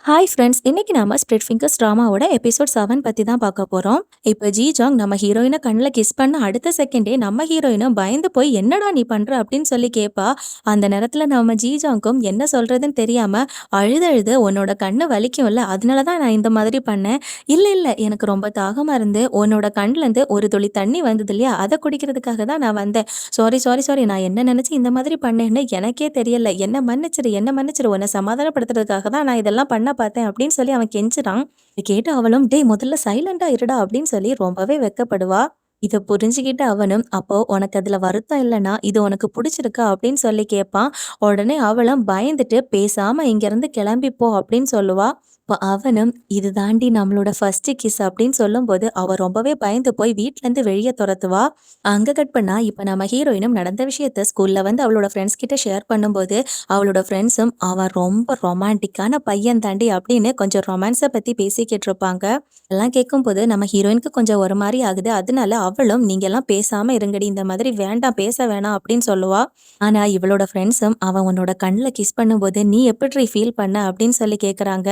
Hi friends, இன்னைக்கு நாம split fingers ட்ராமாவோட episode 7 பத்தி தான் பார்க்க போறோம். இப்போ ஜி ஜாங் நம்ம ஹீரோயினை கண்ணில் கிஸ் பண்ண அடுத்த செகண்டே நம்ம ஹீரோயினும் பயந்து போய் என்னடா நீ பண்ற அப்படின்னு சொல்லி கேட்பா. அந்த நேரத்துல நம்ம ஜி ஜாங்கும் என்ன சொல்றதுன்னு தெரியாம அழுது உன்னோட கண்ணு வலிக்கும்ல, அதனால தான் நான் இந்த மாதிரி பண்ணேன். இல்ல இல்ல, எனக்கு ரொம்ப தாகமா இருந்து உன்னோட கண்ணுல இருந்து ஒரு துளி தண்ணி வந்தது இல்லையா, அதை குடிக்கிறதுக்காக தான் நான் வந்தேன். சாரி சாரி சாரி, நான் என்ன நினைச்சு இந்த மாதிரி பண்ணேன்னு எனக்கே தெரியல. என்ன மன்னிச்சிரு உன்னை சமாதானப்படுத்துறதுக்காக தான் நான் இதெல்லாம் பண்ண பார்த்தேன் அப்படின்னு சொல்லி அவன் கெஞ்சுறான். இதை கேட்டு அவளும் டேய் முதல்ல சைலண்டா இருடா அப்படின்னு சொல்லி ரொம்பவே வெட்கப்படுவா. இதை புரிஞ்சுக்கிட்டு அவனும் அப்போ உனக்கு அதுல வருத்தம் இல்லைன்னா இது உனக்கு பிடிச்சிருக்கா அப்படின்னு சொல்லி கேட்பான். உடனே அவளும் பயந்துட்டு பேசாம இங்க இருந்து கிளம்பி போ அப்படின்னு சொல்லுவா. இப்போ அவனும் இது தாண்டி நம்மளோட ஃபர்ஸ்ட் கிஸ் அப்படின்னு சொல்லும்போது அவ ரொம்பவே பயந்து போய் வீட்ல இருந்து வெளியே துரத்துவா. அங்க கட் பண்ணா இப்ப நம்ம ஹீரோயினும் நடந்த விஷயத்த ஸ்கூல்ல வந்து அவளோட ஃப்ரெண்ட்ஸ் கிட்ட ஷேர் பண்ணும்போது அவளோட ஃப்ரெண்ட்ஸும் அவன் ரொம்ப ரொமான்டிக்கான பையன் தாண்டி அப்படின்னு கொஞ்சம் ரொமான்ஸை பத்தி பேசிக்கிட்டு இருப்பாங்க. எல்லாம் கேட்கும்போது நம்ம ஹீரோயினுக்கு கொஞ்சம் ஒரு மாதிரி ஆகுது. அதனால அவளும் நீங்க எல்லாம் பேசாம இருங்கடி, இந்த மாதிரி வேண்டாம், பேச வேணாம் அப்படின்னு சொல்லுவா. ஆனா இவளோட ஃப்ரெண்ட்ஸும் அவன் உன்னோட கண்ணுல கிஸ் பண்ணும்போது நீ எப்படி ஃபீல் பண்ண அப்படின்னு சொல்லி கேக்குறாங்க.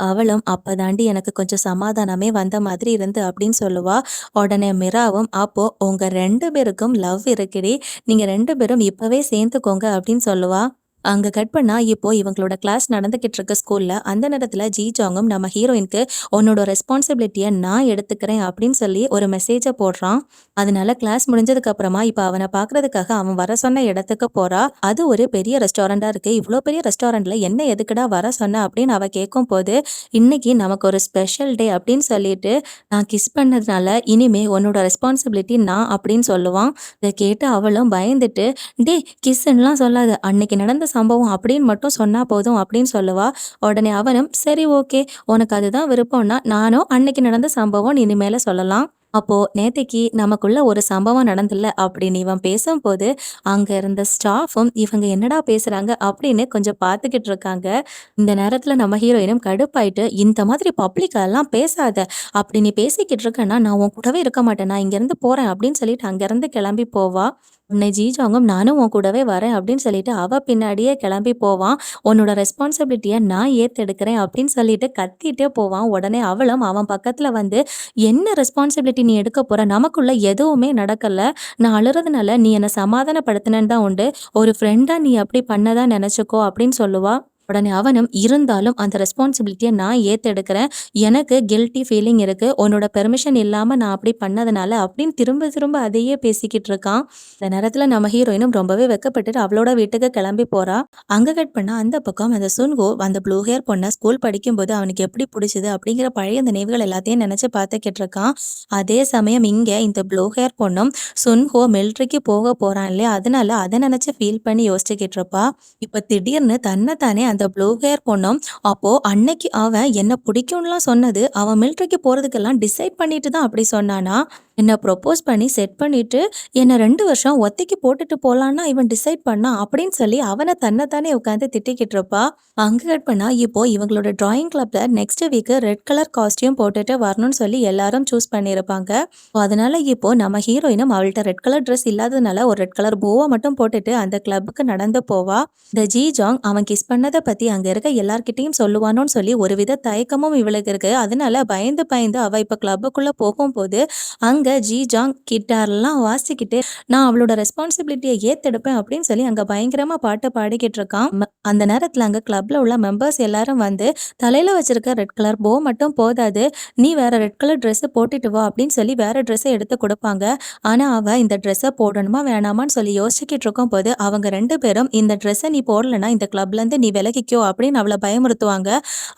அவளும் அப்பதாண்டி எனக்கு கொஞ்சம் சமாதானமே வந்த மாதிரி இருந்து அப்படின்னு சொல்லுவா. உடனே மிராவும் அப்போ உங்க 2 பேருக்கும் லவ் இருக்குடி, நீங்க 2 பேரும் இப்பவே சேர்ந்துக்கோங்க அப்படின்னு சொல்லுவா. அங்க கட் பண்ணா இப்போ இவங்களோட கிளாஸ் நடந்துகிட்டு இருக்க ஸ்கூல்ல அந்த நேரத்துல ஜி ஜாங்கும் நம்ம ஹீரோயினுக்கு உன்னோட ரெஸ்பான்சிபிலிட்டியை நான் எடுத்துக்கிறேன் அப்படின்னு சொல்லி ஒரு மெசேஜை போடுறான். அதனால கிளாஸ் முடிஞ்சதுக்கு அப்புறமா இப்ப அவனை பாக்குறதுக்காக அவன் வர சொன்ன இடத்துக்கு போறா. அது ஒரு பெரிய ரெஸ்டாரண்டா இருக்கு. இவ்வளோ பெரிய ரெஸ்டாரண்ட்ல என்ன எதுக்குடா வர சொன்ன அப்படின்னு அவ கேட்கும் போது இன்னைக்கு நமக்கு ஒரு ஸ்பெஷல் டே அப்படின்னு சொல்லிட்டு நான் கிஸ் பண்ணதுனால இனிமே உன்னோட ரெஸ்பான்சிபிலிட்டி நான் அப்படின்னு சொல்லுவான். இதை கேட்டு அவளும் பயந்துட்டு டே கிஸ்ன்னுலாம் சொல்லாத, அன்னைக்கு நடந்த சம்பவம் அப்படின்னு மட்டும் சொன்னா போதும் அப்படின்னு சொல்லுவா. உடனே அவனும் சரி ஓகே, உனக்கு அதுதான் விருப்பம்னா நானும் அன்னைக்கு நடந்த சம்பவம் இனிமேல சொல்லலாம். அப்போ நேத்தைக்கு நமக்குள்ள ஒரு சம்பவம் நடந்துல அப்படின்னு இவன் பேசும்போது அங்க இருந்த ஸ்டாஃபும் இவங்க என்னடா பேசுறாங்க அப்படின்னு கொஞ்சம் பார்த்துக்கிட்டு இருக்காங்க. இந்த நேரத்துல நம்ம ஹீரோயினும் கடுப்பாயிட்டு இந்த மாதிரி பப்ளிக்கா எல்லாம் பேசாத, அப்படி நீ பேசிக்கிட்டு இருக்கன்னா நான் உன் கூடவே இருக்க மாட்டேன், நான் இங்க இருந்து போறேன் அப்படின்னு சொல்லிட்டு அங்க இருந்து கிளம்பி போவா. உன்னை ஜீஜாங்கும் நானும் உன் கூடவே வரேன் அப்படின்னு சொல்லிட்டு அவ பின்னாடியே கிளம்பி போவான். உன்னோட ரெஸ்பான்சிபிலிட்டியை நான் ஏத்தெடுக்கிறேன் அப்படின்னு சொல்லிட்டு கத்திட்டே போவான். உடனே அவளும் அவன் பக்கத்துல வந்து என்ன ரெஸ்பான்சிபிலிட்டி நீ எடுக்க போற, நமக்குள்ள எதுவுமே நடக்கல, நான் அழுறதுனால நீ என்னை சமாதானப்படுத்தினு தான் உண்டு, ஒரு ஃப்ரெண்டா நீ அப்படி பண்ணதான் நினைச்சுக்கோ அப்படின்னு சொல்லுவா. உடனே அவனும் இருந்தாலும் அந்த ரெஸ்பான்சிபிலிட்டியை நான் ஏத்தெடுக்கிறேன், எனக்கு கில்ட்டி ஃபீலிங் இருக்கு, உன்னோட பெர்மிஷன் இல்லாம நான் அப்படி பண்ணதுனால அப்படின்னு திரும்ப திரும்ப அதையே பேசிக்கிட்டு இருக்கான். இந்த நேரத்துல நம்ம ஹீரோயினும் ரொம்பவே வெக்கப்பட்டுட்டு அவளோட வீட்டுக்கு கிளம்பி போறா. அங்க கட் பண்ணா அந்த பக்கம் அந்த சுன்ஹோ அந்த ப்ளூ ஹேர் பொண்ணை ஸ்கூல் படிக்கும்போது அவனுக்கு எப்படி பிடிச்சது அப்படிங்கிற பழைய நினைவுகள் எல்லாத்தையும் நினைச்சு பார்த்துக்கிட்டு இருக்கான். அதே சமயம் இங்க இந்த ப்ளூ ஹேர் பொண்ணும் சுன்ஹோ மிலிட்ரிக்கு போக போறான் இல்லையா, அதனால அதை நினைச்சு ஃபீல் பண்ணி யோசிச்சுக்கிட்டு இருப்பா. இப்ப திடீர்னு தன்னைத்தானே அந்த ப்ளூ ஹேர் பொண்ணும் அப்போ அன்னைக்கு அவன் என்ன பிடிக்கும்லாம் சொன்னது அவன் மிலிட்ரிக்கு போறதுக்கெல்லாம் டிசைட் பண்ணிட்டு தான் அப்படி சொன்னானா, என்ன ப்ரொப்போஸ் பண்ணி செட் பண்ணிட்டு என்ன 2 வருஷம் ஒத்தைக்கு போட்டுட்டு போலான்னா இவன் டிசைட் பண்ணான் அப்படின்னு சொல்லி அவனை தன்னைத்தானே உட்காந்து திட்டிக்கிட்டு இருப்பா. அங்க கட் பண்ணா இப்போ இவங்களோட டிராயிங் கிளப்ல next week red colour costume போட்டுட்டு வரணும்னு சொல்லி எல்லாரும் சூஸ் பண்ணியிருப்பாங்க. அதனால இப்போ நம்ம ஹீரோயினும் அவள்கிட்ட ரெட் கலர் ட்ரெஸ் இல்லாததுனால ஒரு ரெட் கலர் பூவை மட்டும் போட்டுட்டு அந்த கிளப்புக்கு நடந்து போவா. இந்த ஜி ஜாங் அவன் கிஸ் பண்ணதை பத்தி அங்க இருக்க எல்லார்கிட்டையும் சொல்லுவானோன்னு சொல்லி ஒருவித தயக்கமும் இவளுக்கு இருக்கு. அதனால பயந்து பயந்து அவ இப்ப கிளப்புக்குள்ள போகும்போது அங்க ஜி ஜாங் கிட்டார்லாம் வாசிக்கிட்டு நான் அவளோட ரெஸ்பான்சிபிலிட்டியை ஏத்தெடுப்பேன் அப்படின்னு சொல்லி அங்க பயங்கரமா பாட்டு பாடிக்கிட்டு இருக்கான். அந்த நேரத்துல அங்க கிளப்ல உள்ள மெம்பர்ஸ் எல்லாரும் வந்து தலையில வச்சிருக்க ரெட் கலர் போ மட்டும் போதாது, நீ வேற ரெட் கலர் ட்ரெஸ் போட்டுட்டு வா அப்படின்னு சொல்லி வேற ட்ரெஸ்ஸை எடுத்து கொடுப்பாங்க. ஆனா அவ இந்த ட்ரெஸ்ஸை போடணுமா வேணாமான்னு சொல்லி யோசிச்சுக்கிட்டு இருக்கும் போது அவங்க 2 பேரும் இந்த ட்ரெஸ்ஸை நீ போடலன்னா இந்த கிளப்ல இருந்து நீ விலகிக்கோ அப்படின்னு அவளை பயமுறுத்துவாங்க.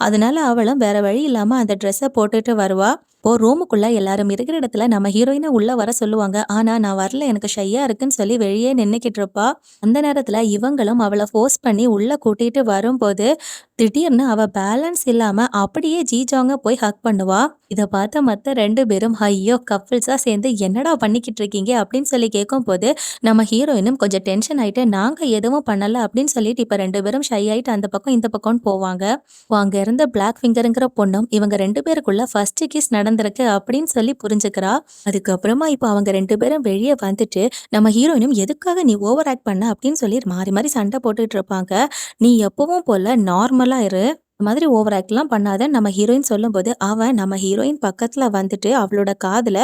அதனால அவளும் வேற வழி இல்லாம அந்த ட்ரெஸ்ஸை போட்டுட்டு வருவா. இப்போ ரூமுக்குள்ள எல்லாரும் இருக்கிற இடத்துல நம்ம ஹீரோயினை உள்ள வர சொல்லுவாங்க. ஆனா நான் வரல, எனக்கு ஷையா இருக்குன்னு சொல்லி வெளியே நின்னுக்கிட்டு இருப்பா. அந்த நேரத்துல இவங்களும் அவளை ஃபோர்ஸ் பண்ணி உள்ள கூட்டிட்டு வரும்போது திடீர்னு அவ பேலன்ஸ் இல்லாம அப்படியே ஜீஜாங்க போய் ஹக் பண்ணுவா. இதை பார்த்த மத்த 2 பேரும் ஐயோ கப்பிள்ஸா சேர்ந்து என்னடா பண்ணிக்கிட்டு இருக்கீங்க அப்படின்னு சொல்லி கேட்கும் போது நம்ம ஹீரோயினும் கொஞ்சம் டென்ஷன் ஆயிட்டு நாங்க எதுவும் பண்ணல அப்படின்னு சொல்லிட்டு இப்ப 2 பேரும் ஷை ஆயிட்டு அந்த பக்கம் இந்த பக்கம்னு போவாங்க. அங்க இருந்த பிளாக் ஃபிங்கருங்கிற பொண்ணும் இவங்க 2 பேருக்குள்ள ஃபர்ஸ்ட் கிஸ் நடந்திருக்கு அப்படின்னு சொல்லி புரிஞ்சுக்கிறா. அதுக்கப்புறமா இப்போ அவங்க 2 பேரும் வெளியே வந்துட்டு நம்ம ஹீரோயினும் எதுக்காக நீ ஓவர் ஆக்ட் பண்ண அப்படின்னு சொல்லி மாறி மாறி சண்டை போட்டுட்டு இருப்பாங்க. நீ எப்பவும் போல நார்மலா இரு, இந்த மாதிரி ஓவர் ஆக்ட்லாம் பண்ணாத நம்ம ஹீரோயின் சொல்லும்போது, அவன் நம்ம ஹீரோயின் பக்கத்துல வந்துட்டு அவளோட காதுல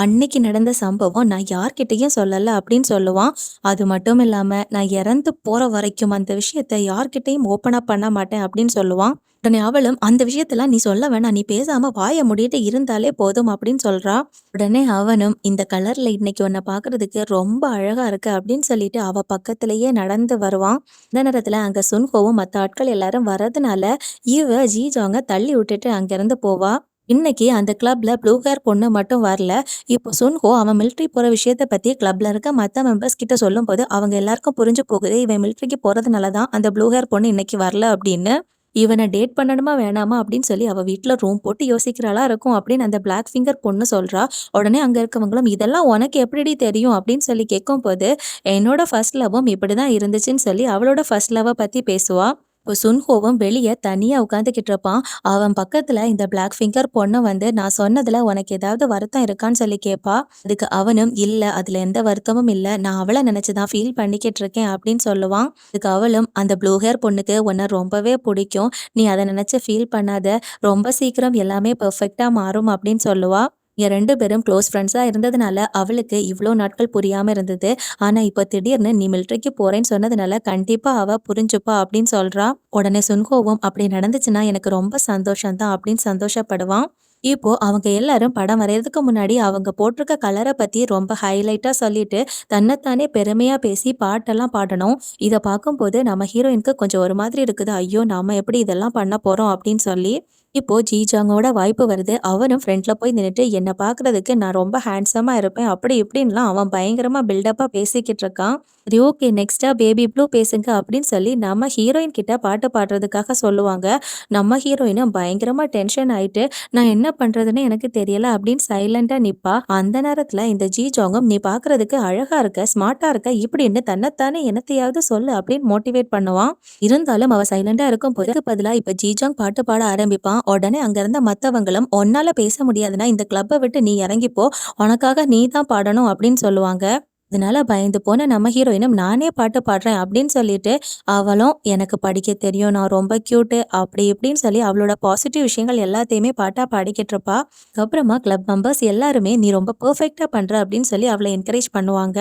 அன்னைக்கு நடந்த சம்பவம் நான் யார்கிட்டயும் சொல்லல அப்படின்னு சொல்லுவான். அது மட்டும் இல்லாம நான் இறந்து போற வரைக்கும் அந்த விஷயத்த யார்கிட்டயும் ஓப்பன் அப் பண்ண மாட்டேன் அப்படின்னு சொல்லுவான். உடனே அவளும் அந்த விஷயத்தெல்லாம் நீ சொல்ல வேணாம். நீ பேசாம வாய மூடிட்டு இருந்தாலே போதும் அப்படின்னு சொல்றா. உடனே அவனும் இந்த கலர்ல இன்னைக்கு உன்ன பார்க்கறதுக்கு ரொம்ப அழகா இருக்கு அப்படின்னு சொல்லிட்டு அவ பக்கத்திலேயே நடந்து வருவான். இந்த நேரத்துல அங்க சுன்ஹோவும் மத்த ஆட்கள் எல்லாரும் வரதுனால இவ ஜீஜாங்க தள்ளி விட்டுட்டு அங்கிருந்து போவா. இன்னைக்கு அந்த கிளப்ல ப்ளூ ஹேர் பொண்ணு மட்டும் வரல. இப்போ சுன்ஹோ அவன் மிலிட்டரி போற விஷயத்த பத்தி கிளப்ல இருக்க மத்த மெம்பர்ஸ் கிட்ட சொல்லும்போது அவங்க எல்லாருக்கும் புரிஞ்சு போகுது. இவன் மிலிட்டரிக்கு போறதுனால தான் அந்த ப்ளூ ஹேர் பொண்ணு இன்னைக்கு வரல அப்படின்னு. இவன டேட் பண்ணணுமா வேணாமா அப்படின்னு சொல்லி அவ வீட்ல ரூம் போட்டு யோசிக்கிறாளா இருக்கும் அப்படின்னு அந்த பிளாக் ஃபிங்கர் பொண்ணு சொல்றா. உடனே அங்க இருக்கவங்களும் இதெல்லாம் உனக்கு எப்படிடி தெரியும் அப்படின்னு சொல்லி கேட்கும்போது, என்னோட ஃபர்ஸ்ட் லவ்வும் இப்படிதான் இருந்துச்சுன்னு சொல்லி அவளோட ஃபர்ஸ்ட் லவ்வ பத்தி பேசுவா. இப்போ சுன்ஹோவும் வெளிய தனியா உட்காந்துக்கிட்டு இருப்பான். அவன் பக்கத்துல இந்த பிளாக் ஃபிங்கர் பொண்ணு வந்து நான் சொன்னதுல உனக்கு ஏதாவது வருத்தம் இருக்கான்னு சொல்லி கேட்பா. அதுக்கு அவனும் இல்ல அதுல எந்த வருத்தமும் இல்ல. நான் அவள நினைச்சு தான் ஃபீல் பண்ணிக்கிட்டு இருக்கேன் அப்படின்னு சொல்லுவான். அதுக்கு அவளும் அந்த ப்ளூ ஹேர் பொண்ணுக்கு உன்ன ரொம்பவே பிடிக்கும். நீ அத நினைச்சு ஃபீல் பண்ணாத. ரொம்ப சீக்கிரம் எல்லாமே பெர்ஃபெக்ட்டா மாறும் அப்படின்னு சொல்லுவா. இங்க 2 பேரும் க்ளோஸ் ஃப்ரெண்ட்ஸா இருந்ததுனால அவளுக்கு இவ்ளோ நாட்கள் புரியாம இருந்தது. ஆனா இப்போ திடீர்னு நீ மிலிட்டரிக்கு போறேன்னு சொன்னதுனால கண்டிப்பா அவ புரிஞ்சுப்பா அப்படின்னு சொல்றா. உடனே சுன்ஹோவும் அப்படி நடந்துச்சுன்னா எனக்கு ரொம்ப சந்தோஷம் தான் அப்படின்னு சந்தோஷப்படுவான். இப்போ அவங்க எல்லாரும் படம் வரையறதுக்கு முன்னாடி அவங்க போட்டிருக்க கலர பத்தி ரொம்ப ஹைலைட்டா சொல்லிட்டு தன்னைத்தானே பெருமையா பேசி பாட்டெல்லாம் பாடணும். இத பார்க்கும்போது நம்ம ஹீரோயினுக்கு கொஞ்சம் ஒரு மாதிரி இருக்குது. ஐயோ! நாம எப்படி இதெல்லாம் பண்ண போறோம் அப்படின்னு சொல்லி. இப்போ ஜிஜாங்கோட வாய்ப்பு வருது. அவனும் ஃப்ரண்ட்ல போய் நின்னுட்டு என்ன பார்க்கறதுக்கு நான் ரொம்ப ஹேண்ட்ஸமா இருப்பேன். அப்படி இப்படின்லாம் அவன் பயங்கரமா பில்டப்பா பேசிக்கிட்டு இருக்கான். சரி ஓகே நெக்ஸ்ட்டா பேபி ப்ளூ பேசுங்க அப்படின்னு சொல்லி நம்ம ஹீரோயின் கிட்ட பாட்டு பாடுறதுக்காக சொல்லுவாங்க. நம்ம ஹீரோயினும் பயங்கரமா டென்ஷன் ஆயிட்டு நான் என்ன பண்றதுன்னு எனக்கு தெரியல அப்படின்னு சைலண்டா நிப்பா. அந்த நேரத்துல இந்த ஜிஜாங்கும் நீ பார்க்கறதுக்கு அழகா இருக்க, ஸ்மார்ட்டா இருக்க இப்படின்னு தன்னைத்தானே என்னத்தையாவது சொல்லு அப்படின்னு மோட்டிவேட் பண்ணுவான். இருந்தாலும் அவ சைலண்டா இருக்கும்போது அதுக்கு பதிலா இப்ப ஜிஜாங் பாட்டு பாட ஆரம்பிப்பான். உடனே அங்க இருந்த மத்தவங்களும் உன்னால பேச முடியாதுன்னா இந்த கிளப்ப விட்டு நீ இறங்கிப்போ. உனக்காக நீ தான் பாடணும் அப்படின்னு சொல்லுவாங்க. இதனால பயந்து போன நம்ம ஹீரோயினும் நானே பாட்டு பாடுறேன் அப்படின்னு சொல்லிட்டு அவளும் எனக்கு படிக்க தெரியும் நான் ரொம்ப கியூட்டு அப்படி இப்படின்னு சொல்லி அவளோட பாசிட்டிவ் விஷயங்கள் எல்லாத்தையுமே பாட்டா பாடிக்கிட்டு இருப்பா. அப்புறமா கிளப் மெம்பர்ஸ் எல்லாருமே நீ ரொம்ப பெர்ஃபெக்ட்டா பண்ற அப்படின்னு சொல்லி அவளை என்கரேஜ் பண்ணுவாங்க.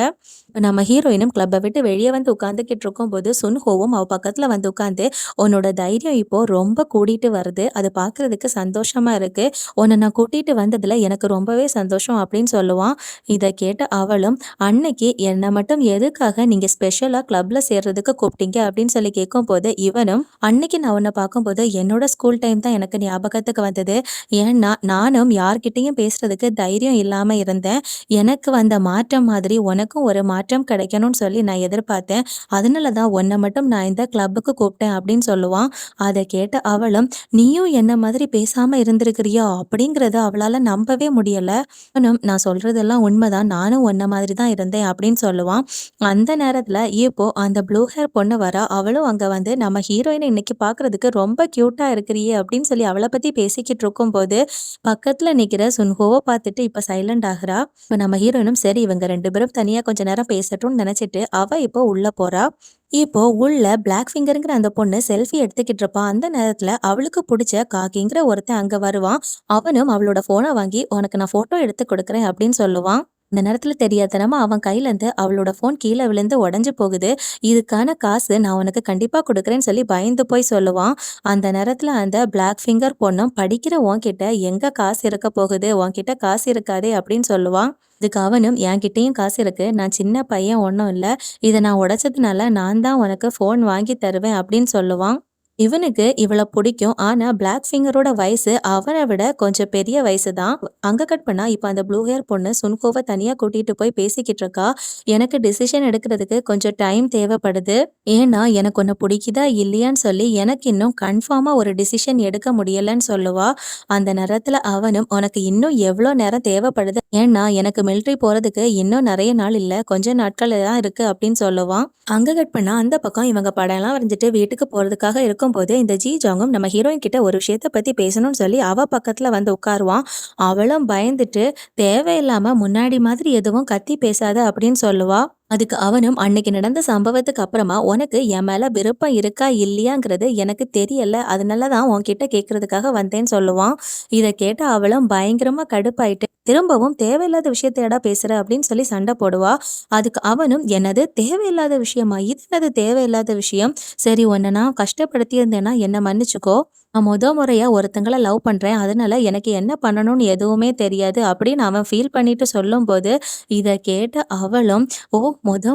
இப்ப நம்ம ஹீரோயினும் கிளப்பை விட்டு வெளியே வந்து உட்காந்துக்கிட்டு இருக்கும்போது சுன்ஹோவும் அவ பக்கத்துல வந்து உட்காந்து உன்னோட தைரியம் இப்போ ரொம்ப கூடிட்டு வருது. அது பார்க்கறதுக்கு சந்தோஷமா இருக்கு. உன்னை நான் கூட்டிட்டு வந்ததுல எனக்கு ரொம்பவே சந்தோஷம் அப்படின்னு சொல்லுவான். இதை கேட்ட அவளும் அன்னைக்கு என்ன மட்டும் எதுக்காக நீங்க ஸ்பெஷலா கிளப்ல சேர்றதுக்கு கூப்பிட்டீங்க அப்படின்னு சொல்லி கேட்கும்போது இவனும் அன்னைக்கு நான் உன்னை பார்க்கும்போது என்னோட ஸ்கூல் டைம் தான் எனக்கு ஞாபகத்துக்கு வந்தது. ஏன்னா நானும் யார்கிட்டயும் பேசுறதுக்கு தைரியம் இல்லாம இருந்தேன். எனக்கு வந்த மாற்றம் மாதிரி உனக்கும் ஒரு மாற்றம் கிடைக்கணும்னு சொல்லி நான் எதிர்பார்த்தேன். அதனால தான் உன்னை மட்டும் நான் இந்த கிளப்புக்கு கூப்பிட்டேன் அப்படின்னு சொல்லுவான். அதை கேட்ட அவளும் நீயும் என்ன மாதிரி பேசாம இருந்திருக்கிறியா அப்படிங்கறத அவளால நம்பவே முடியல. அவனும் நான் சொல்றதெல்லாம் உண்மைதான். நானும் உன்ன மாதிரி தான் இருந்தேன் அப்படின்னு சொல்லுவான். அந்த நேரத்துல இப்போ அந்த ப்ளூ ஹேர் பொண்ணு வரா. அவளும் அங்க வந்து நம்ம ஹீரோயினை இன்னைக்கு பார்க்கறதுக்கு ரொம்ப கியூட்டா இருக்கிறியே அப்படின்னு சொல்லி அவளை பத்தி பேசிக்கிட்டு இருக்கும்போது பக்கத்துல நிக்கிற சுன்ஹோவை பார்த்துட்டு இப்ப சைலண்ட் ஆகுறா. இப்ப நம்ம ஹீரோயினும் சரி இவங்க 2 பேரும் தனியா கொஞ்ச நேரம் பேசட்டும்னு நினைச்சிட்டு அவ இப்போ உள்ள போறா. இப்போ உள்ள பிளாக் ஃபிங்கர்ங்கிற அந்த பொண்ணு செல்ஃபி எடுத்துக்கிட்டு இருப்பா. அந்த நேரத்துல அவளுக்கு பிடிச்ச காக்கிங்கிற ஒருத்தன் அங்க வருவான். அவனும் அவளோட போனை வாங்கி உனக்கு நான் போட்டோ எடுத்து கொடுக்குறேன் அப்படின்னு சொல்லுவான். இந்த நேரத்துல தெரியாதனமா அவன் கையில இருந்து அவளோட போன் கீழே விழுந்து உடைஞ்சு போகுது. இதுக்கான காசு நான் உனக்கு கண்டிப்பா கொடுக்குறேன்னு சொல்லி பயந்து போய் சொல்லுவான். அந்த நேரத்துல அந்த பிளாக் ஃபிங்கர் பொண்ணும் படிக்கிற உன்கிட்ட எங்க காசு இருக்க போகுது, உன்கிட்ட காசு இருக்காதே அப்படின்னு சொல்லுவான். இதுக்கு அவனும் என்கிட்டயும் காசு இருக்கு. நான் சின்ன பையன் ஒன்றும் இல்லை. இதை நான் உடைச்சதுனால நான் தான் உனக்கு ஃபோன் வாங்கி தருவேன் அப்படின்னு சொல்லுவான். இவனுக்கு இவள பிடிக்கும். ஆனா பிளாக் ஃபிங்கரோட வயசு அவனை விட கொஞ்சம் பெரிய வயசு தான். அங்க கட் பண்ணா இப்ப அந்த ப்ளூ ஹேர் பொண்ணு சுன்ஹோவை தனியா கூட்டிட்டு போய் பேசிக்கிட்டு இருக்கா. எனக்கு டிசிஷன் எடுக்கிறதுக்கு கொஞ்சம் டைம் தேவைப்படுது. ஏன்னா எனக்கு உன்னை பிடிக்குதா இல்லையான்னு சொல்லி எனக்கு இன்னும் கன்ஃபார்மா ஒரு டிசிஷன் எடுக்க முடியலன்னு சொல்லுவா. அந்த நேரத்துல அவனும் உனக்கு இன்னும் எவ்வளோ நேரம் தேவைப்படுது, ஏன்னா எனக்கு மிலிட்டரி போறதுக்கு இன்னும் நிறைய நாள் இல்ல கொஞ்ச நாட்கள் தான் இருக்கு அப்படின்னு சொல்லுவான். அங்க கட் பண்ணா அந்த பக்கம் இவங்க படம் எல்லாம் வரைஞ்சிட்டு வீட்டுக்கு போறதுக்காக இருக்கும்போது இந்த ஜி ஜாங்கும் நம்ம ஹீரோயின் கிட்ட ஒரு விஷயத்த பத்தி பேசணும்னு சொல்லி அவ பக்கத்துல வந்து உட்காருவான். அவளும் பயந்துட்டு தேவையில்லாம முன்னாடி மாதிரி எதுவும் கத்தி பேசாத அப்படின்னு சொல்லுவா. அதுக்கு அவனும் அன்னைக்கு நடந்த சம்பவத்துக்கு அப்புறமா உனக்கு என் மேல விருப்பம் இருக்கா இல்லையாங்கிறது எனக்கு தெரியல. அதனால தான் உன்கிட்ட கேட்கறதுக்காக வந்தேன்னு சொல்லுவான். இத கேட்ட அவளும் பயங்கரமா கடுப்பாயிட்டு, திரும்பவும் தேவையில்லாத விஷயத்தையாடா பேசுற அப்படின்னு சொல்லி சண்டை போடுவா. அதுக்கு அவனும் என்னது தேவையில்லாத விஷயமா? இது என்னது தேவையில்லாத விஷயம்? சரி உன்ன நான் கஷ்டப்படுத்தியிருந்தேன்னா என்ன மன்னிச்சுக்கோ. நான் முறையா ஒருத்தங்கள லவ் பண்றேன். அதனால எனக்கு என்ன பண்ணணும்னு எதுவுமே தெரியாது அப்படின்னு அவன் ஃபீல் பண்ணிட்டு சொல்லும்போது, இத கேட்ட அவளும் ஓ!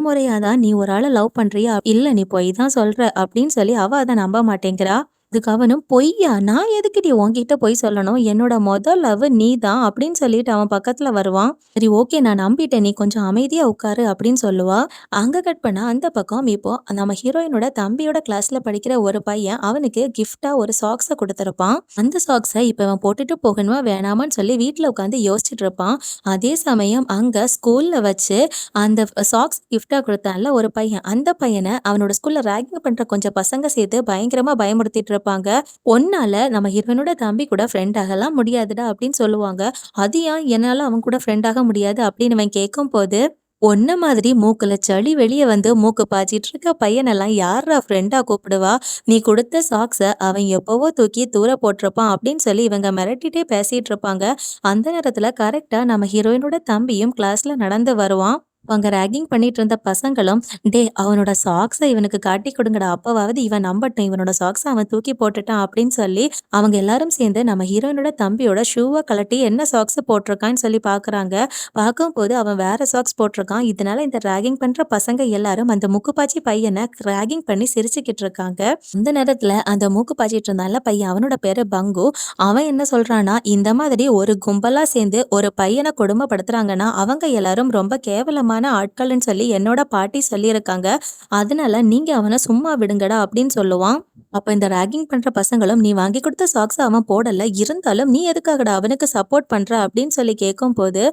முறையா தான் நீ ஒரு ஆள லவ் பண்றியா? இல்ல நீ பொய் தான் சொல்ற அப்படின்னு சொல்லி அவ அத நம்ப மாட்டேங்கிறா. அதுக்கு அவனும் பொய்யா? நான் எதுக்குடி உன்கிட்ட பொய் சொல்லணும்? என்னோட லவ் நீ தான் அப்படின்னு சொல்லிட்டு அவன் பக்கத்துல வருவான். சரி ஓகே நான் நம்பிட்டேன். நீ கொஞ்சம் அமைதியா உட்காரு அப்படின்னு சொல்லுவா. அங்க கட் பண்ணா அந்த பக்கம் இப்போ நம்ம ஹீரோயினோட தம்பியோட கிளாஸ்ல படிக்கிற ஒரு பையன் அவனுக்கு கிஃப்ட்டா ஒரு சாக்ஸ குடுத்திருப்பான். அந்த சாக்ஸ இப்ப இவன் போட்டுட்டு போகணுமா வேணாமான்னு சொல்லி வீட்ல உட்காந்து யோசிச்சுட்டு இருப்பான். அதே சமயம் அங்க ஸ்கூல்ல வச்சு அந்த சாக்ஸ் கிஃப்ட்டா குடுத்தான்ல ஒரு பையன். அந்த பையன அவனோட ஸ்கூல்ல ராகிங் பண்ற கொஞ்சம் பசங்க சேர்த்து பயங்கரமா பயமுறுத்திட்டு இருப்பாங்க. "உன்னால நம்ம ஹீரோயினோட தம்பி கூட ஃப்ரெண்ட் ஆகலாம் முடியாதுடா" அப்படின்னு சொல்லுவாங்க. "அது ஏன் என்னால அவன் கூட ஃப்ரெண்ட் ஆக முடியாது?" அப்படின்னு இவன் கேட்கும்போது, "உன்ன மாதிரி மூக்குல சளி வெளிய வந்து மூக்கு பாய்ச்சிட்டு இருக்க பையனெல்லாம் யார்றா ஃப்ரெண்டா கூப்பிடுவா? நீ குடுத்த சாக்ஸ அவன் எப்பவோ தூக்கி தூர போட்டிருப்பான்" அப்படின்னு சொல்லி இவங்க மிரட்டிட்டே பேசிட்டு இருப்பாங்க. அந்த நேரத்துல கரெக்ட்டா நம்ம ஹீரோயினோட தம்பியும் கிளாஸ்ல நடந்து வருவான். அங்க ராகிங் பண்ணிட்டு இருந்த பசங்களும், "டேய் அவனோட சாக்ஸ இவனுக்கு காட்டிக் குடுங்கடா. அப்பவாவது இவன் நம்பட்டும். இவனோட சாக்ஸ அவன் தூக்கி போட்டுட்டான்" அப்படின்னு சொல்லி அவங்க எல்லாரும் சேர்ந்து நம்ம ஹீரோயினோட தம்பியோட ஷூவ கழட்டி என்ன சாக்ஸ் போட்டிருக்கான்னு சொல்லி பார்க்குறாங்க. பார்க்கும்போது அவன் வேற சாக்ஸ் போட்டிருக்கான். இதனால இந்த ராகிங் பண்ற பசங்க எல்லாரும் அந்த முக்குப்பாச்சி பையன ராகிங் பண்ணி சிரிச்சுக்கிட்டு இருக்காங்க. அந்த நேரத்துல அந்த மூக்கு பாய்ச்சிட்டு இருந்தான்ல பையன், அவனோட பேரு பங்கு. அவன் என்ன சொல்றான்னா, இந்த மாதிரி ஒரு கும்பலா சேர்ந்து ஒரு பையன கொடுமைப்படுத்துறாங்கன்னா, அவங்க எல்லாரும் ரொம்ப கேவலமான ஆட்கள்ன்னு சொல்லி என்னோட பாட்டி சொல்லியிருக்காங்க. அதனால நீங்க அவன சும்மா விடுங்கடா அப்படின்னு சொல்லுவான். அப்ப இந்த ராகிங் பண்ற பசங்களும், "நீ வாங்கி குடுத்த சாக்ஸ அவன் போடல. இருந்தாலும் நீ எதுக்காகடா அவனுக்கு சப்போர்ட் பண்ற?" அப்படின்னு சொல்லி கேட்கும்போது,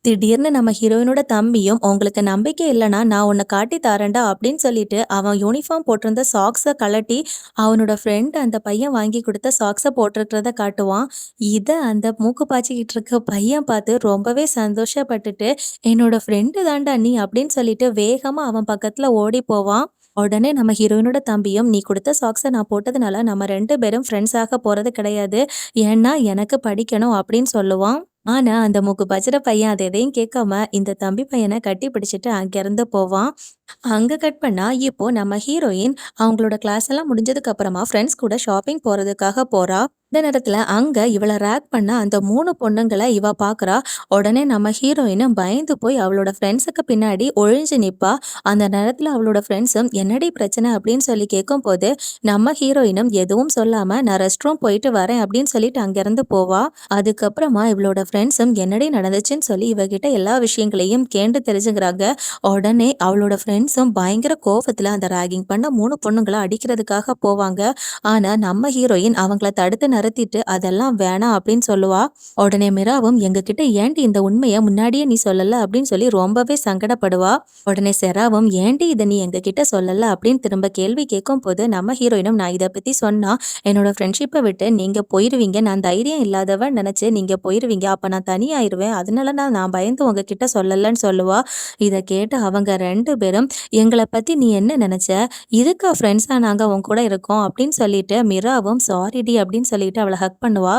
திடீர்னு நம்ம ஹீரோயினோட தம்பியும், "உங்களுக்கு நம்பிக்கை இல்லன்னா நான் உன்ன காட்டி தாரேன்டா" அப்படின்னு சொல்லிட்டு அவன் யூனிஃபார்ம் போட்டிருந்த சாக்ஸ கழட்டி அவனோட ஃப்ரெண்ட் அந்த பையன் வாங்கி குடுத்த சாக்ஸ போட்டிருக்கிறத காட்டுவான். இத அந்த மூக்கு பாய்ச்சிக்கிட்டு இருக்க பையன் பார்த்து ரொம்பவே சந்தோஷப்பட்டுட்டு, "என்னோட ஃப்ரெண்டு தான்டா நீ" அப்படின்னு சொல்லிட்டு வேகமா அவன் பக்கத்துல ஓடி போவான். உடனே நம்ம ஹீரோயினோட தம்பியும், "நீ குடுத்த சாக்ஸ நான் போட்டதுனால நம்ம 2 பேரும் ஃப்ரெண்ட்ஸ் ஆக போறது கிடையாது. ஏன்னா எனக்கு படிக்கணும்" அப்படின்னு சொல்லுவான். ஆனா அந்த மூக்கு பாய்ச்சுற பையன் அத எதையும் கேட்காம இந்த தம்பி பையன கட்டி பிடிச்சுட்டு அங்கிருந்து போவான். அங்க கட் பண்ணா, இப்போ நம்ம ஹீரோயின் அவங்களோட கிளாஸ் எல்லாம் முடிஞ்சதுக்கு அப்புறமா ஃப்ரெண்ட்ஸ் கூட ஷாப்பிங் போறதுக்காக போறா. இந்த நேரத்துல அங்க இவள ரேக் பண்ண அந்த 3 பொண்ணுங்கள இவ பார்க்குறா. உடனே நம்ம ஹீரோயினும் பயந்து போய் அவளோட ஃப்ரெண்ட்ஸுக்கு பின்னாடி ஒளிஞ்சு நிப்பா. அந்த நேரத்துல அவளோட ஃப்ரெண்ட்ஸும் "என்னடி பிரச்சனை?" அப்படின்னு சொல்லி கேட்கும்போது, நம்ம ஹீரோயினும் எதுவும் சொல்லாம "நான் ரெஸ்ட் ரூம் போயிட்டு வரேன்" அப்படின்னு சொல்லிட்டு அங்கிருந்து போவா. அதுக்கப்புறமா இவளோட ஃப்ரெண்ட்ஸும் என்னடி நடந்துச்சுன்னு சொல்லி இவகிட்ட எல்லா விஷயங்களையும் கேட்டு தெரிஞ்சுக்கிறாங்க. உடனே அவளோட ஃப்ரெண்ட்ஸும் பயங்கர கோவத்துல அந்த ராகிங் பண்ண 3 பொண்ணுங்கள அடிக்கிறதுக்காக போவாங்க. ஆனா நம்ம ஹீரோயின் அவங்கள தடுத்து நிறுத்திட்டு அதெல்லாம் வேணாம் அப்படின்னு சொல்லுவா. உடனே மிராவும் எங்ககிட்ட ஏன்டி இந்த உண்மைய முன்னாடியே நீ சொல்லல அப்படின்னு சொல்லி ரொம்பவே சங்கடப்படுவா. உடனே செராவும் ஏன்டி இத நீ எங்ககிட்ட சொல்லல அப்படின்னு திரும்ப கேள்வி கேட்கும்போது நம்ம ஹீரோயினும் நான் இத பத்தி சொன்னா என்னோட ஃப்ரெண்ட்ஷிப்பை விட்டு நீங்க போயிருவீங்க. நான் தைரியம் இல்லாதவன் நினைச்சு நீங்க போயிருவீங்க. அப்ப நான் தனியாயிருவேன். அதனால நான் பயந்து உங்ககிட்ட சொல்லலன்னு சொல்லுவா. இத கேட்டு அவங்க 2 பேரும் எங்கள பத்தி நீ என்ன நெனச்ச? இதுக்கா ஃப்ரெண்ட்ஸா நாங்க உன் கூட இருக்கோம் அப்படின்னு சொல்லிட்டு மிராவும் சாரிடி அப்படின்னு சொல்லிட்டு அவள ஹக் பண்ணுவா.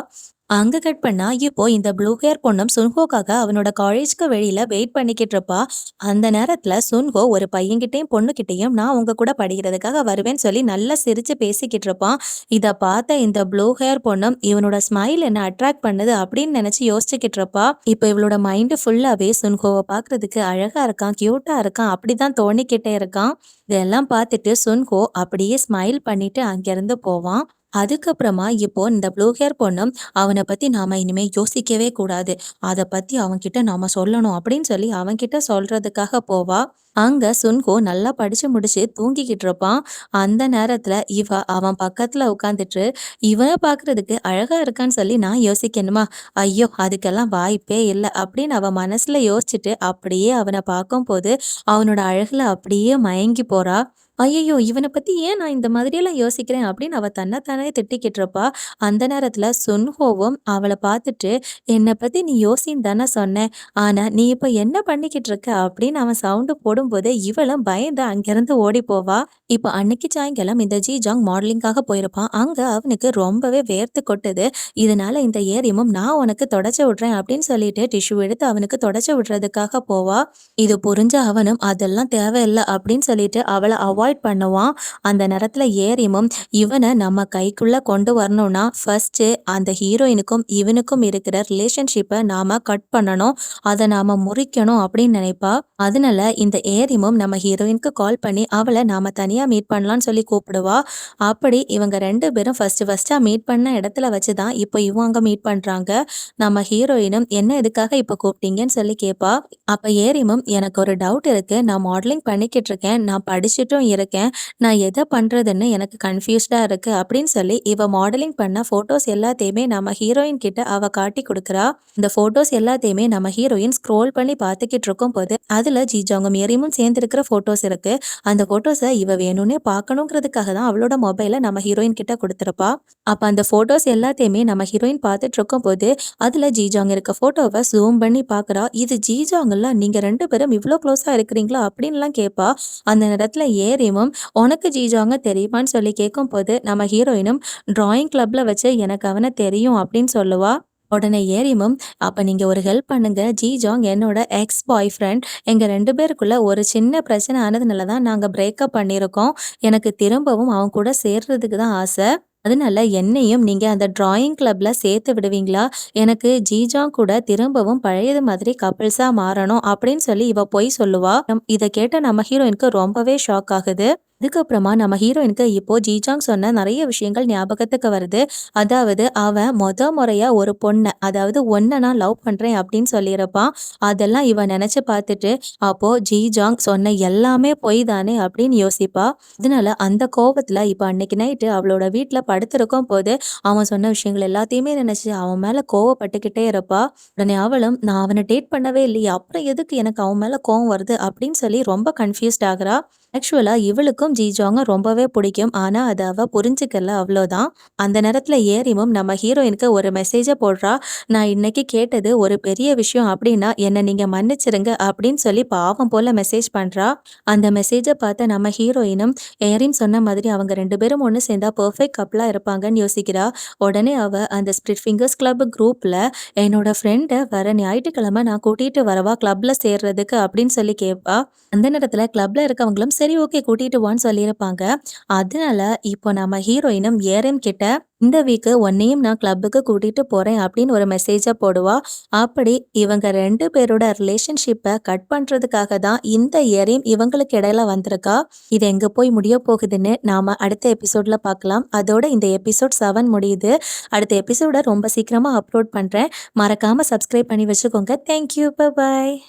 அங்க கட் பண்ணா, இப்போ இந்த ப்ளூ ஹேர் பொண்ணும் சுன்ஹோக்காக அவனோட காலேஜ்க்கு வெளியில வெயிட் பண்ணிக்கிட்டு இருப்பா. அந்த நேரத்துல சுன்ஹோ ஒரு பையன்கிட்டயும் பொண்ணுகிட்டயும் நான் உங்க கூட படிக்கிறதுக்காக வருவேன்னு சொல்லி நல்லா சிரிச்சு பேசிக்கிட்டு இருப்பான். இத பார்த்த இந்த ப்ளூ ஹேர் பொண்ணும் இவனோட ஸ்மைல் என்ன அட்ராக்ட் பண்ணுது அப்படின்னு நினைச்சு யோசிச்சுக்கிட்டு இருப்பா. இப்போ இவளோட மைண்ட் ஃபுல்லாவே சுன்ஹோவை பார்க்கறதுக்கு அழகா இருக்கான், கியூட்டா இருக்கான் அப்படிதான் தோணிக்கிட்டே இருக்கான். இதெல்லாம் பார்த்துட்டு சுன்ஹோ அப்படியே ஸ்மைல் பண்ணிட்டு அங்கிருந்து போவான். அதுக்கப்புறமா இப்போ இந்த ப்ளூ ஹேர் பொண்ணும் அவன பத்தி நாம இனிமே யோசிக்கவே கூடாது. அத பத்தி அவன்கிட்ட நாம சொல்லணும் அப்படின்னு சொல்லி அவன்கிட்ட சொல்றதுக்காக போவா. அங்க சுன்ஹோ நல்லா படிச்சு முடிச்சு தூங்கிக்கிட்டு இருப்பான். அந்த நேரத்துல இவ அவன் பக்கத்துல உட்காந்துட்டு, இவன பார்க்கறதுக்கு அழகா இருக்கான்னு சொல்லி நான் யோசிக்கணுமா? ஐயோ! அதுக்கெல்லாம் வாய்ப்பே இல்ல அப்படின்னு அவ மனசுல யோசிச்சுட்டு அப்படியே அவன பார்க்கும்போது அவனோட அழகுல அப்படியே மயங்கி போறா. ஐயய்யோ! இவன பத்தி ஏன் நான் இந்த மாதிரியெல்லாம் யோசிக்கிறேன் அப்படின்னு அவ தன்ன தானே திட்டிக்கிட்டு இருப்பா. அந்த நேரத்துல சுன்ஹோவும் அவள பார்த்துட்டு, "என்ன பத்தி நீ யோசின்னு தானே சொன்னேன். ஆனா நீ இப்ப என்ன பண்ணிக்கிட்டு இருக்க?" அப்படின்னு அவன் சவுண்ட் போடும்போது, இவளும் பயந்து அங்கிருந்து ஓடி போவா. இப்ப அன்னைக்கு சாயங்காலம் இந்த ஜிஜாங் மாடலிங்காக போயிருப்பான். அங்க அவனுக்கு ரொம்பவே வேர்த்து கொட்டுது. இதனால இந்த ஏரியமும் நான் உனக்கு தொடச்சு விடுறேன் அப்படின்னு சொல்லிட்டு டிஷ்யூ எடுத்து அவனுக்கு தொடச்சு விடுறதுக்காக போவா. இது புரிஞ்ச அவனும் அதெல்லாம் தேவையில்ல அப்படின்னு சொல்லிட்டு அவள அவாய்ட் பண்ணுவான். அந்த நேரத்துல ஏரியமும் இவன நம்ம கைக்குள்ள கொண்டு வரணும்னா ஃபர்ஸ்ட்டு அந்த ஹீரோயினுக்கும் இவனுக்கும் இருக்கிற ரிலேஷன்ஷிப்பை நாம கட் பண்ணணும். அதை நாம முறிக்கணும் அப்படின்னு நினைப்பா. அதனால இந்த ஏரியமும் நம்ம ஹீரோயினுக்கு கால் பண்ணி அவளை நாம தனியா மீட் பண்ணலாம்னு சொல்லி கூப்பிடுவா. அப்படி இவங்க 2 பேரும் ஃபர்ஸ்ட்டா மீட் பண்ண இடத்துல வச்சுதான் இப்போ இவங்க மீட் பண்றாங்க. நம்ம ஹீரோயினும் என்ன எதுக்காக இப்ப கூப்பிட்டீங்கன்னு சொல்லி கேட்பா. அப்ப ஏரிமும் எனக்கு ஒரு டவுட் இருக்கு. நான் மாடலிங் பண்ணிக்கிட்டு இருக்கேன். நான் படிச்சுட்டும் இருக்கேன். நான் எத பண்றதுன்னு எனக்கு கன்ஃப்யூஸ்டா இருக்கு அப்படின்னு சொல்லி இவ மாடலிங் பண்ண ஃபோட்டோஸ் எல்லாத்தையுமே நம்ம ஹீரோயின் கிட்ட அவ காட்டி குடுக்குறா. இந்த ஃபோட்டோஸ் எல்லாத்தையுமே நம்ம ஹீரோயின் ஸ்க்ரோல் பண்ணி பார்த்துக்கிட்டு இருக்கும்போது அதுல ஜிஜாங்கும் ஏரிமும் சேர்ந்திருக்கிற ஃபோட்டோஸ் இருக்கு. அந்த ஃபோட்டோஸ இவ வேணும்னே பார்க்கணுங்கிறதுக்காக தான் அவளோட மொபைல நம்ம ஹீரோயின் கிட்ட குடுத்திருப்பா. அப்ப அந்த ஃபோட்டோஸ் எல்லாத்தையுமே நம்ம ஹீரோயின் பார்த்துட்டு இருக்கும்போது அதுல ஜிஜாங் இருக்க ஃபோட்டோவ ஜூம் பண்ணி பார்க்குறா. இது ஜிஜாங்ல நீங்க 2 பேரும் இவ்ளோ க்ளோஸா இருக்கிறீங்களா? அப்படின்லாம் கேட்பா. அந்த நேரத்துல ஏரிமும் உனக்கு ஜிஜாங்க தெரியுமான்னு சொல்லி கேட்கும்போது நம்ம ஹீரோயினும் டிராயிங் கிளப்ல வச்சு எனக்கு அவன தெரியும் அப்படின்னு சொல்லுவா. உடனே ஏரிமும் அப்ப நீங்க ஒரு ஹெல்ப் பண்ணுங்க. ஜிஜாங் என்னோட எக்ஸ் பாய் ஃப்ரெண்ட். எங்க 2 பேருக்குள்ள ஒரு சின்ன பிரச்சனை ஆனதுனால தான் நாங்க பிரேக்கப் பண்ணியிருக்கோம். எனக்கு திரும்பவும் அவன் கூட சேர்றதுக்கு தான் ஆசை. அதனால என்னையும் நீங்க அந்த டிராயிங் கிளப்ல சேர்த்து விடுவீங்களா? எனக்கு ஜீஜான் கூட திரும்பவும் பழையது மாதிரி கப்பிள்ஸா மாறணும் அப்படின்னு சொல்லி இவ பொய் சொல்லுவா. இத கேட்ட நம்ம ஹீரோயினுக்கு ரொம்பவே ஷாக் ஆகுது. அதுக்கப்புறமா நம்ம ஹீரோயினுக்கு இப்போ ஜீஜாங் சொன்ன நிறைய விஷயங்கள் ஞாபகத்துக்கு வருது. அதாவது அவன் முறையா ஒரு பொண்ண அதாவது உன்ன நான் லவ் பண்றேன் அப்படின்னு சொல்லியிருப்பான். அதெல்லாம் இவ நினைச்சு பார்த்துட்டு அப்போ ஜீஜாங் சொன்ன எல்லாமே பொய் தானே அப்படின்னு யோசிப்பா. அதனால அந்த கோவத்துல இப்ப அன்னைக்கு நைட்டு அவளோட வீட்ல படுத்திருக்கும் போது அவன் சொன்ன விஷயங்கள் எல்லாத்தையுமே நினைச்சு அவன் மேல கோவப்பட்டுக்கிட்டே இருப்பா. உடனே அவளும் நான் அவனை டேட் பண்ணவே இல்லையே, அப்புறம் எதுக்கு எனக்கு அவன் மேல கோவம் வருது அப்படின்னு சொல்லி ரொம்ப கன்ஃபியூஸ்ட் ஆகுறா. ஆக்சுவலா இவளுக்கும் ஜிஜாங்க ரொம்பவே பிடிக்கும். ஆனா அத அவ புரிஞ்சுக்கல அவ்வளோதான். அந்த நேரத்துல ஏரிமும் நம்ம ஹீரோயினுக்கு ஒரு மெசேஜ போடுறா. நான் இன்னைக்கு கேட்டது ஒரு பெரிய விஷயம் அப்படின்னா என்ன நீங்க மன்னிச்சிருங்க அப்படின்னு சொல்லி பாவம் போல மெசேஜ் பண்றா. அந்த மெசேஜ பார்த்த நம்ம ஹீரோயினும் ஏரிம் சொன்ன மாதிரி அவங்க 2 பேரும் ஒண்ணு சேர்ந்தா பெர்ஃபெக்ட் கப்லா இருப்பாங்கன்னு யோசிக்கிறா. உடனே அவ அந்த ஸ்பிளிட் ஃபிங்கர்ஸ் கிளப் குரூப்ல என்னோட ஃப்ரெண்ட வர ஞாயிற்றுக்கிழமை நான் கூட்டிட்டு வரவா கிளப்ல சேர்றதுக்கு அப்படின்னு சொல்லி கேட்பா. அந்த நேரத்துல கிளப்ல இருக்கவங்களும் சரி ஓகே கூட்டிட்டு வான்னு சொல்லியிருப்பாங்க. அதனால இப்போ நம்ம ஹீரோயினும் ஏரன் கிட்ட இந்த வீக்கு உன்னையும் நான் கிளப்புக்கு கூட்டிட்டு போறேன் அப்படின்னு ஒரு மெசேஜ போடுவா. அப்படி இவங்க 2 பேரோட ரிலேஷன்ஷிப்பை கட் பண்றதுக்காக தான் இந்த ஏரியும் இவங்களுக்கு இடையில வந்திருக்கா. இது எங்க போய் முடிய போகுதுன்னு நாம அடுத்த எபிசோட்ல பார்க்கலாம். அதோட இந்த எபிசோட் 7 முடியுது. அடுத்த எபிசோட ரொம்ப சீக்கிரமா அப்லோட் பண்றேன். மறக்காம சப்ஸ்கிரைப் பண்ணி வச்சுக்கோங்க. தேங்க்யூ. பை.